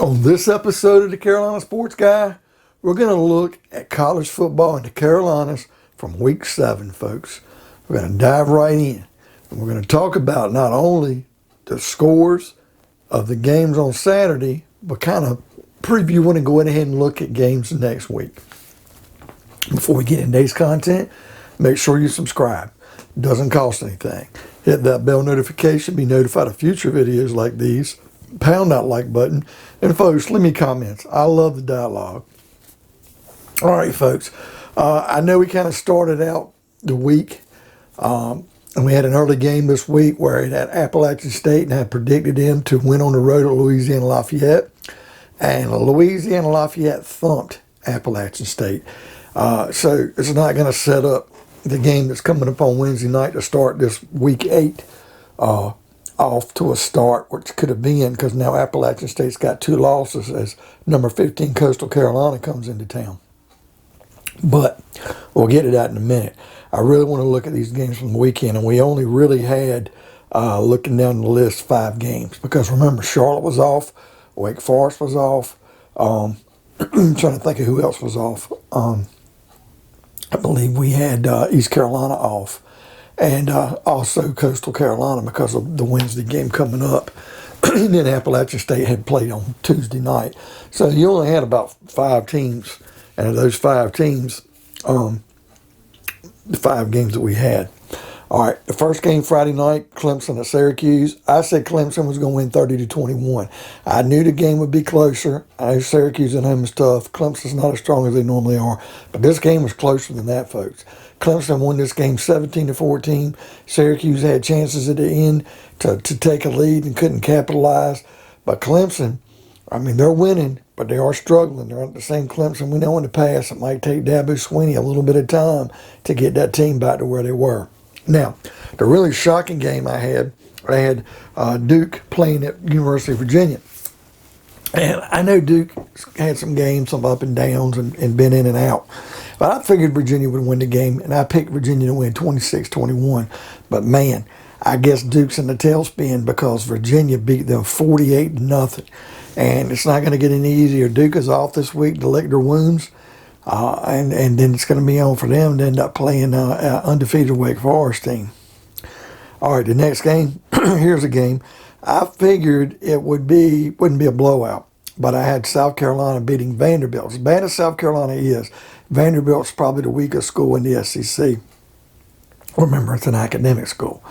On this episode of the Carolina Sports Guy, we're going to look at college football in the Carolinas from week 7, folks. We're going to dive right in. And we're going to talk about not only the scores of the games on Saturday, but kind of preview and go ahead and look at games next week. Before we get into today's content, make sure you subscribe. It doesn't cost anything. Hit that bell notification, be notified of future videos like these. Pound that like button. And folks, leave me comments. I love the dialogue. All right, folks. I know we kind of started out the week, and we had an early game this week where it had Appalachian State, and I had predicted them to win on the road at Louisiana Lafayette. And Louisiana Lafayette thumped Appalachian State. So it's not going to set up the game that's coming up on Wednesday night to start this week 8 off to a start, which could have been, because now Appalachian State's got 2 losses as number 15 Coastal Carolina comes into town. But we'll get to that in a minute. I really want to look at these games from the weekend, and we only really had, looking down the list, 5 games. Because remember, Charlotte was off, Wake Forest was off, I'm trying to think of who else was off. I believe we had East Carolina off. And also Coastal Carolina because of the Wednesday game coming up. And then Appalachian State had played on Tuesday night. So you only had about 5 teams. And of those 5 teams, the 5 games that we had. All right, the first game Friday night, Clemson at Syracuse. I said Clemson was going to win 30-21. I knew the game would be closer. I know Syracuse at home is tough. Clemson's not as strong as they normally are. But this game was closer than that, folks. Clemson won this game 17-14. Syracuse had chances at the end to take a lead and couldn't capitalize. But Clemson, I mean, they're winning, but they are struggling. They're not the same Clemson we know in the past. It might take Dabo Swinney a little bit of time to get that team back to where they were. Now, the really shocking game I had Duke playing at University of Virginia. And I know Duke had some games, some up and downs, and been in and out. But I figured Virginia would win the game, and I picked Virginia to win 26-21. But, man, I guess Duke's in the tailspin because Virginia beat them 48-0. And it's not going to get any easier. Duke is off this week to lick their wounds. And then it's going to be on for them to end up playing undefeated Wake Forest team. All right, the next game, here's a game. I figured it wouldn't be a blowout, but I had South Carolina beating Vanderbilt. As bad as South Carolina is, Vanderbilt's probably the weakest school in the SEC. Remember, it's an academic school.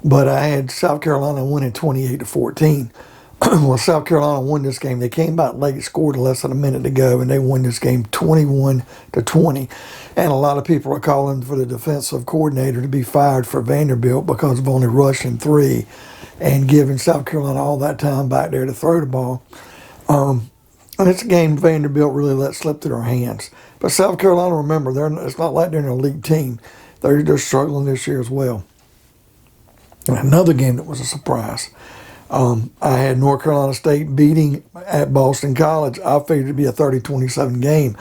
But I had South Carolina winning 28-14. Well, South Carolina won this game. They came back late, scored less than a minute to go, and they won this game 21-20. And a lot of people are calling for the defensive coordinator to be fired for Vanderbilt because of only rushing 3 and giving South Carolina all that time back there to throw the ball. And it's a game Vanderbilt really let slip through their hands. But South Carolina, remember, it's not like they're an elite team. They're struggling this year as well. And another game that was a surprise. I had North Carolina State beating at Boston College. I figured it'd be a 30-27 game.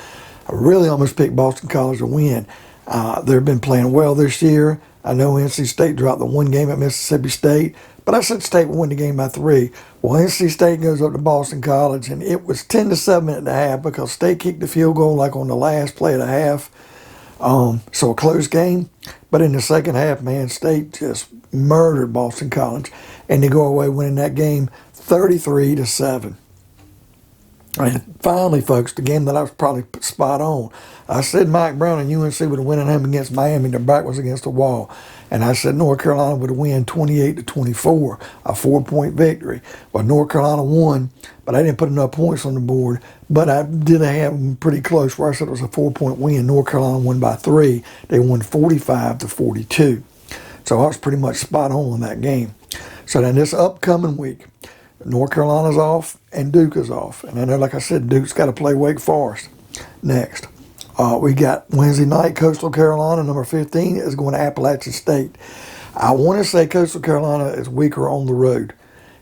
I really almost picked Boston College to win. They've been playing well this year. I know NC State dropped the 1 game at Mississippi State, but I said State would win the game by 3. Well, NC State goes up to Boston College, and it was 10-7 at the half because State kicked the field goal like on the last play of the half. So a close game. But in the second half, man, State just murdered Boston College. And they go away winning that game 33-7. And finally, folks, the game that I was probably spot on. I said Mike Brown and UNC would have won at home against Miami. Their back was against the wall. And I said North Carolina would have won 28-24, a 4-point victory. Well, North Carolina won, but I didn't put enough points on the board. But I did have them pretty close where I said it was a 4-point win. North Carolina won by 3. They won 45-42. So I was pretty much spot on that game. So then this upcoming week, North Carolina's off and Duke is off. And I know, like I said, Duke's got to play Wake Forest next. We got Wednesday night, Coastal Carolina, number 15, is going to Appalachian State. I want to say Coastal Carolina is weaker on the road,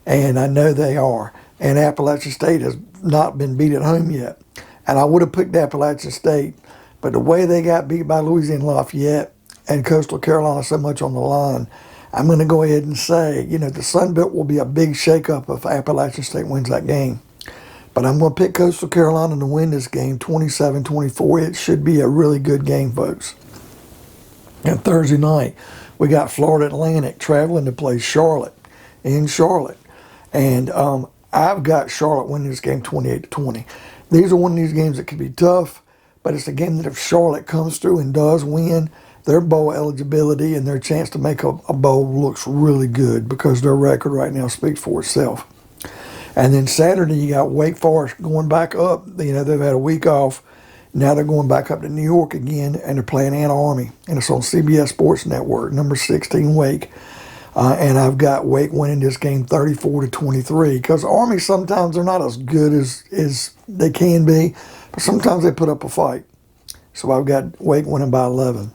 and I know they are. And Appalachian State has not been beat at home yet. And I would have picked Appalachian State, but the way they got beat by Louisiana Lafayette and Coastal Carolina so much on the line, I'm going to go ahead and say, the Sun Belt will be a big shakeup if Appalachian State wins that game. But I'm going to pick Coastal Carolina to win this game 27-24. It should be a really good game, folks. And Thursday night, we got Florida Atlantic traveling to play Charlotte in Charlotte. And I've got Charlotte winning this game 28-20. These are one of these games that could be tough, but it's a game that if Charlotte comes through and does win, their bowl eligibility and their chance to make a bowl looks really good because their record right now speaks for itself. And then Saturday, you got Wake Forest going back up. You know, they've had a week off. Now they're going back up to New York again, and they're playing Anna Army. And it's on CBS Sports Network, number 16 Wake. And I've got Wake winning this game 34-23 because Army sometimes they're not as good as they can be, but sometimes they put up a fight. So I've got Wake winning by 11.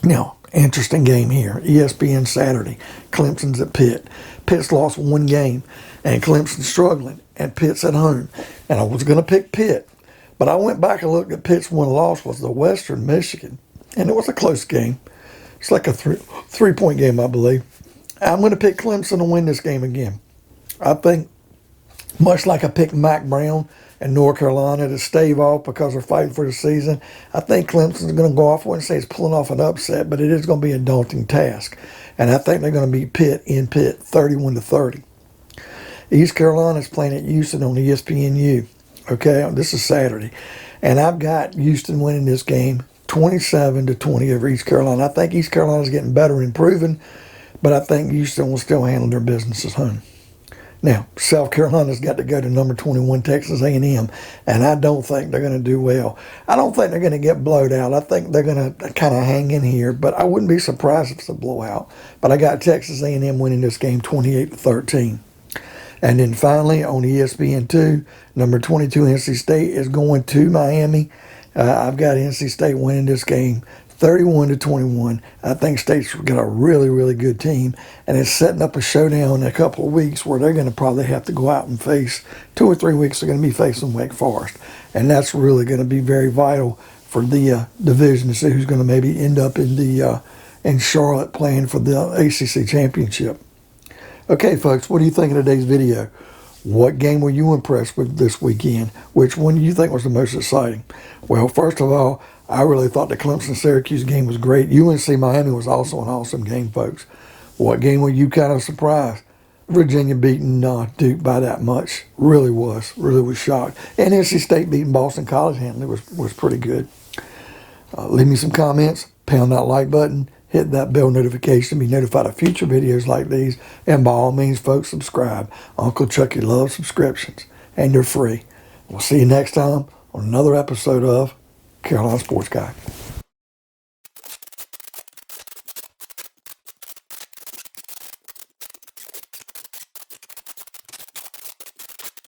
Now, interesting game here. ESPN Saturday. Clemson's at Pitt. Pitt's lost one game, and Clemson's struggling, and Pitt's at home. And I was going to pick Pitt, but I went back and looked at Pitt's one loss was the Western Michigan, and it was a close game. It's like a three-point game, I believe. I'm going to pick Clemson to win this game again. I think, much like I picked Mac Brown and North Carolina to stave off because they're fighting for the season, I think Clemson's going to go off. I wouldn't say it's pulling off an upset, but it is going to be a daunting task. And I think they're going to beat Pitt in Pitt 31-30. East Carolina's playing at Houston on ESPNU. Okay, this is Saturday. And I've got Houston winning this game 27-20 over East Carolina. I think East Carolina's getting better and improving, but I think Houston will still handle their business at home. Now, South Carolina's got to go to number 21 Texas A&M, and I don't think they're going to do well. I don't think they're going to get blowed out. I think they're going to kind of hang in here, but I wouldn't be surprised if it's a blowout. But I got Texas A&M winning this game 28-13. And then finally, on ESPN2, number 22 NC State is going to Miami. I've got NC State winning this game 31-21. I think State's got a really, really good team, and it's setting up a showdown in a couple of weeks where they're going to probably have to go out and face 2 or 3 weeks. They're going to be facing Wake Forest, and that's really going to be very vital for the division to see who's going to maybe end up in Charlotte playing for the ACC championship. Okay, folks, what do you think of today's video? What game were you impressed with this weekend? Which one do you think was the most exciting? Well, first of all, I really thought the Clemson-Syracuse game was great. UNC-Miami was also an awesome game, folks. What game were you kind of surprised? Virginia beating Duke by that much. Really was shocked. And NC State beating Boston College handily was pretty good. Leave me some comments. Pound that like button. Hit that bell notification to be notified of future videos like these. And by all means, folks, subscribe. Uncle Chucky loves subscriptions, and they're free. We'll see you next time on another episode of Carolina Sports Guy.